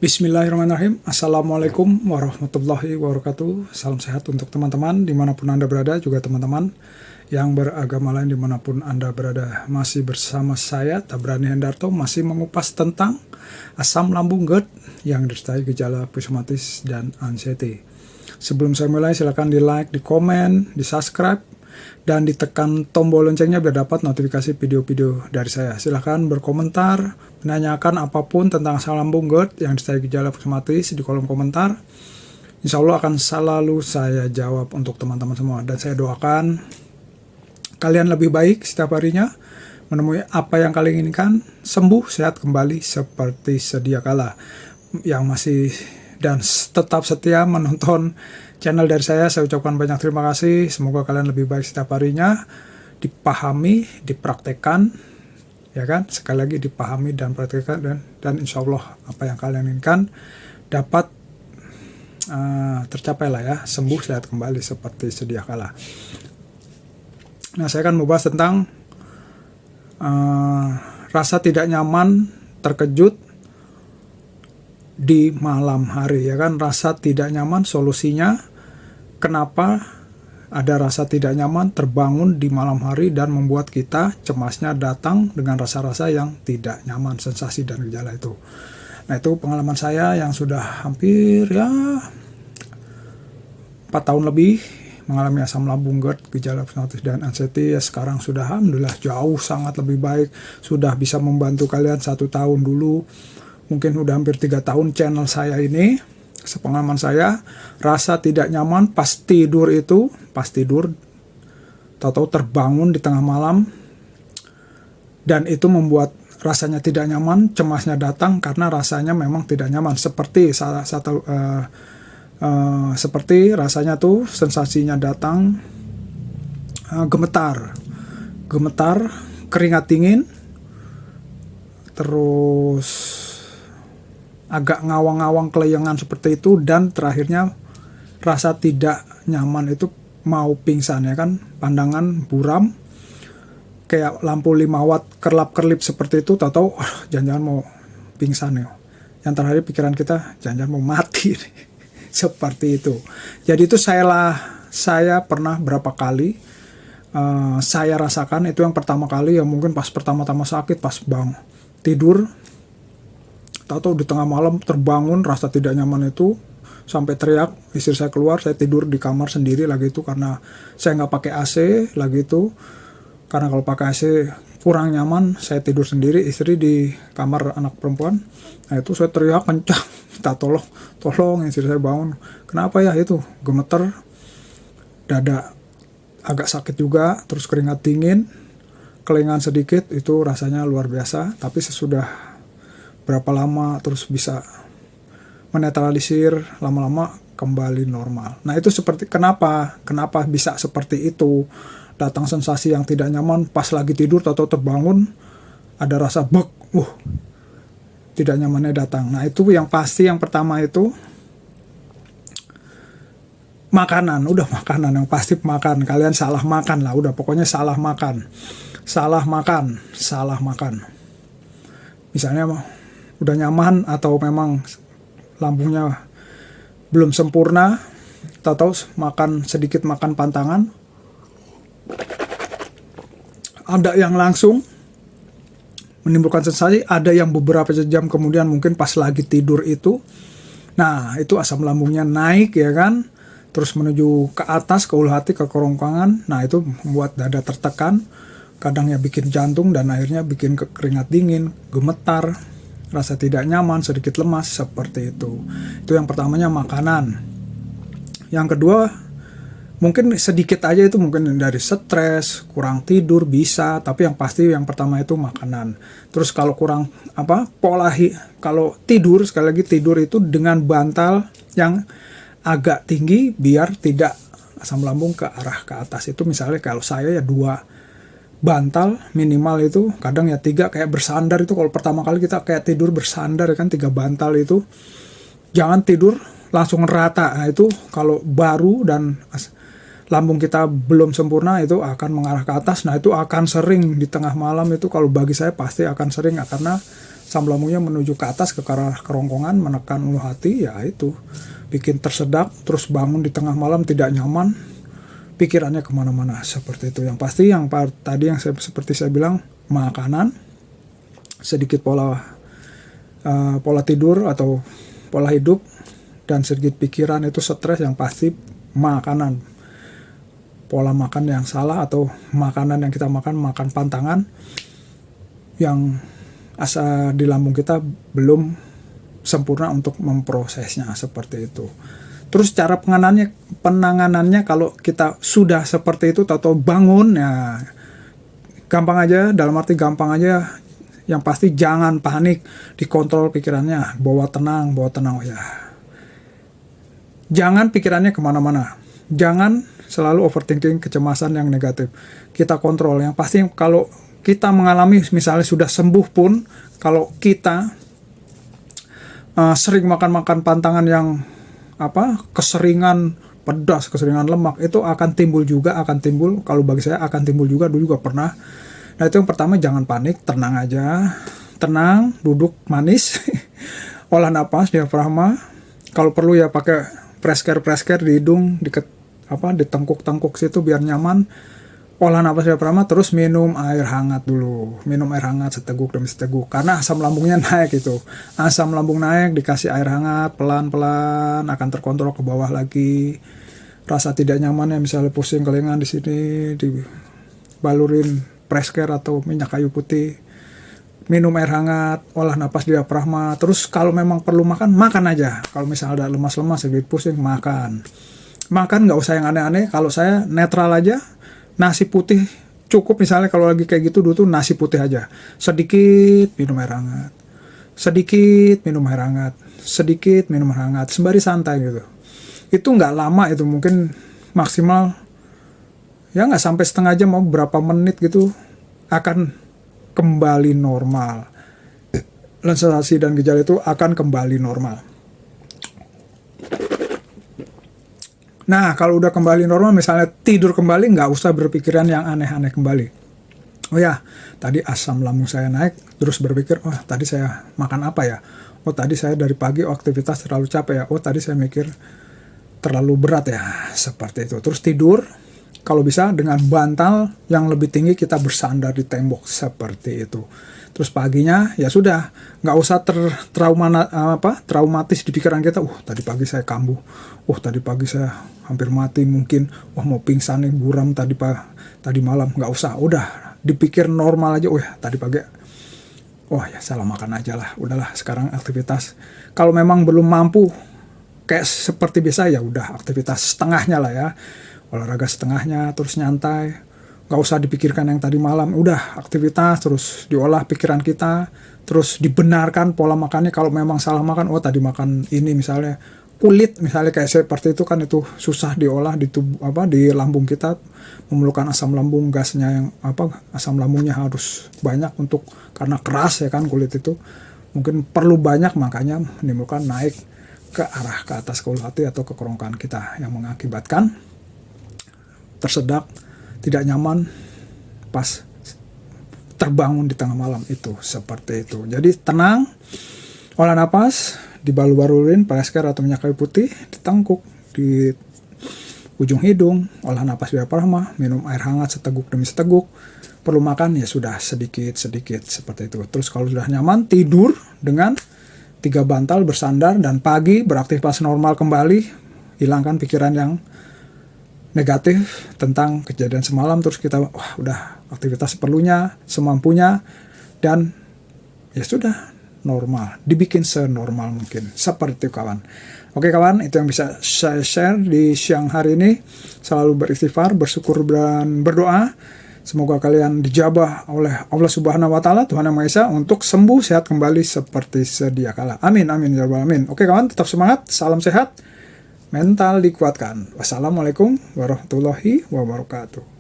Bismillahirrahmanirrahim. Assalamualaikum warahmatullahi wabarakatuh. Salam sehat untuk teman-teman dimanapun Anda berada, juga teman-teman yang beragama lain dimanapun Anda berada. Masih bersama saya, Tabrani Hendarto, masih mengupas tentang asam lambung GERD yang disertai gejala psikosomatis dan anxiety. Sebelum saya mulai, silakan di like, di komen, di subscribe, dan ditekan tombol loncengnya biar dapat notifikasi video-video dari saya. Silahkan berkomentar, menanyakan apapun tentang asam lambung GERD yang disertai gejala psikosomatis di kolom komentar. Insya Allah akan selalu saya jawab untuk teman-teman semua. Dan saya doakan kalian lebih baik setiap harinya, menemui apa yang kalian inginkan, sembuh, sehat kembali seperti sedia kala. Yang masih dan tetap setia menonton channel dari saya ucapkan banyak terima kasih. Semoga kalian lebih baik setiap harinya, dipahami, dipraktekkan, ya kan? Sekali lagi dipahami dan praktekkan, dan insya Allah apa yang kalian inginkan dapat tercapai lah ya, sembuh, sehat kembali seperti sedia kala. Nah, saya akan membahas tentang rasa tidak nyaman, terkejut di malam hari, ya kan? Rasa tidak nyaman, solusinya kenapa ada rasa tidak nyaman terbangun di malam hari dan membuat kita cemasnya datang dengan rasa-rasa yang tidak nyaman, sensasi dan gejala itu. Nah, itu pengalaman saya yang sudah hampir 4 tahun lebih mengalami asam lambung GERD, gejala psikosomatis dan anxiety. Ya, sekarang sudah alhamdulillah jauh sangat lebih baik, sudah bisa membantu kalian 1 tahun dulu. Mungkin udah hampir 3 tahun channel saya ini. Sepengalaman saya, rasa tidak nyaman pas tidur tahu-tahu terbangun di tengah malam, dan itu membuat rasanya tidak nyaman, cemasnya datang karena rasanya memang tidak nyaman. Seperti seperti rasanya tuh sensasinya datang gemetar, keringat dingin, terus agak ngawang-ngawang kelayangan seperti itu, dan terakhirnya rasa tidak nyaman itu mau pingsan, ya kan? Pandangan buram, kayak lampu 5 watt kerlap-kerlip seperti itu, tahu-tahu jangan-jangan mau pingsan ya. Yang terakhir pikiran kita jangan-jangan mau mati seperti itu. Jadi itu saya pernah berapa kali saya rasakan. Itu yang pertama kali ya, mungkin pas pertama-tama sakit, pas tidur, tahu-tahu di tengah malam terbangun rasa tidak nyaman itu, sampai teriak, istri saya keluar, saya tidur di kamar sendiri lagi itu karena saya nggak pakai AC lagi itu, karena kalau pakai AC kurang nyaman, saya tidur sendiri, istri di kamar anak perempuan. Nah, itu saya teriak kencang, minta tolong istri saya bangun. Kenapa ya? Itu gemeter, dada agak sakit juga, terus keringat dingin, kelengan sedikit, itu rasanya luar biasa. Tapi sesudah berapa lama terus bisa menetralisir, lama-lama kembali normal. Nah, itu seperti kenapa bisa seperti itu, datang sensasi yang tidak nyaman pas lagi tidur, atau terbangun ada rasa tidak nyamannya datang. Nah, itu yang pasti yang pertama itu makanan. Udah makanan yang pasti makan, kalian salah makan lah, udah pokoknya salah makan. Misalnya udah nyaman atau memang lambungnya belum sempurna, tahu makan sedikit, makan pantangan, ada yang langsung menimbulkan sensasi, ada yang beberapa jam kemudian, mungkin pas lagi tidur itu. Nah, itu asam lambungnya naik, ya kan, terus menuju ke atas, ke ulu hati, ke kerongkongan. Nah, itu membuat dada tertekan, kadang ya bikin jantung, dan akhirnya bikin keringat dingin, gemetar, rasa tidak nyaman, sedikit lemas, seperti itu. Itu yang pertamanya makanan. Yang kedua, mungkin sedikit aja itu mungkin dari stres, kurang tidur bisa, tapi yang pasti yang pertama itu makanan. Terus kalau kurang kalau tidur, sekali lagi tidur itu dengan bantal yang agak tinggi biar tidak asam lambung ke arah ke atas. Itu misalnya kalau saya ya 2 bantal minimal, itu kadang ya 3, kayak bersandar. Itu kalau pertama kali kita kayak tidur bersandar, kan 3 bantal itu, jangan tidur langsung rata. Nah, itu kalau baru dan lambung kita belum sempurna, itu akan mengarah ke atas. Nah, itu akan sering di tengah malam itu, kalau bagi saya pasti akan sering, karena asam lambungnya menuju ke atas ke arah kerongkongan, menekan ulu hati, ya itu bikin tersedak, terus bangun di tengah malam tidak nyaman, pikirannya kemana-mana seperti itu. Yang pasti yang tadi yang seperti saya bilang, makanan, sedikit pola tidur atau pola hidup, dan sedikit pikiran itu stres, yang pasti makanan, pola makan yang salah atau makanan yang kita makan pantangan yang di lambung kita belum sempurna untuk memprosesnya seperti itu. Terus cara penanganannya kalau kita sudah seperti itu atau bangun, ya gampang aja, dalam arti gampang aja. Yang pasti jangan panik, dikontrol pikirannya, bawa tenang ya. Jangan pikirannya kemana-mana, jangan selalu overthinking, kecemasan yang negatif. Kita kontrol. Yang pasti kalau kita mengalami misalnya sudah sembuh pun, kalau kita sering makan pantangan yang keseringan pedas, keseringan lemak, itu akan timbul. Kalau bagi saya akan timbul juga, dulu juga pernah. Nah itu yang pertama, jangan panik, tenang aja, tenang, duduk manis, olah napas, diafragma. Kalau perlu ya pakai press-care di hidung, di tengkuk situ biar nyaman. Olah napas diafragma, terus minum air hangat dulu. Minum air hangat seteguk demi seteguk. Karena asam lambungnya naik itu. Asam lambung naik, dikasih air hangat, pelan-pelan akan terkontrol ke bawah lagi. Rasa tidak nyaman ya, misalnya pusing kelengan di sini, dibalurin press-care atau minyak kayu putih. Minum air hangat, olah napas diafragma. Terus kalau memang perlu makan aja. Kalau misalnya ada lemas-lemas, sedikit pusing, makan. Makan nggak usah yang aneh-aneh. Kalau saya netral aja. Nasi putih cukup, misalnya kalau lagi kayak gitu dulu tuh nasi putih aja. Sedikit minum air hangat. Sedikit minum air hangat. Sedikit minum air hangat. Sembari santai gitu. Itu nggak lama, itu mungkin maksimal ya nggak sampai setengah jam, mau berapa menit gitu akan kembali normal. Sensasi dan gejala itu akan kembali normal. Nah, kalau udah kembali normal, misalnya tidur kembali, nggak usah berpikiran yang aneh-aneh kembali. Oh ya, tadi asam lambung saya naik, terus berpikir, oh tadi saya makan apa ya? Oh tadi saya dari pagi aktivitas terlalu capek ya? Oh tadi saya mikir terlalu berat ya? Seperti itu. Terus tidur, kalau bisa dengan bantal yang lebih tinggi, kita bersandar di tembok seperti itu. Terus paginya ya sudah, nggak usah traumatis di pikiran kita. Tadi pagi saya kambuh. Tadi pagi saya hampir mati mungkin. Mau pingsan nih, buram tadi malam. Nggak usah. Udah dipikir normal aja. Tadi pagi. Ya salah makan aja lah. Udahlah, sekarang aktivitas. Kalau memang belum mampu kayak seperti biasa, ya udah aktivitas setengahnya lah ya. Olahraga setengahnya, terus nyantai. Gak usah dipikirkan yang tadi malam, udah aktivitas, terus diolah pikiran kita, terus dibenarkan pola makannya. Kalau memang salah makan, tadi makan ini misalnya kulit, misalnya kayak seperti itu kan, itu susah diolah di tubuh, di lambung kita, memerlukan asam lambung, gasnya yang asam lambungnya harus banyak karena keras ya kan kulit itu, mungkin perlu banyak, makanya menimbulkan naik ke arah ke atas ke ulu hati atau ke kerongkongan kita, yang mengakibatkan tersedak, tidak nyaman pas terbangun di tengah malam itu, seperti itu. Jadi tenang, olah napas, dibalu-balulin press-care atau minyak kayu putih, ditengkuk di ujung hidung, olah napas diafragma, minum air hangat seteguk demi seteguk. Perlu makan ya sudah sedikit seperti itu. Terus kalau sudah nyaman, tidur dengan 3 bantal bersandar, dan pagi beraktivitas normal kembali, hilangkan pikiran yang negatif tentang kejadian semalam. Terus kita udah aktivitas seperlunya, semampunya, dan ya sudah normal, dibikin senormal mungkin, seperti itu kawan. Oke kawan, itu yang bisa saya share di siang hari ini. Selalu beristighfar, bersyukur, dan berdoa. Semoga kalian dijabah oleh Allah Subhanahu wa Ta'ala, Tuhan Yang Maha Esa, untuk sembuh sehat kembali seperti sedia kala. Amin ya rabbal alamin. Oke kawan, tetap semangat, salam sehat, mental dikuatkan. Wassalamualaikum warahmatullahi wabarakatuh.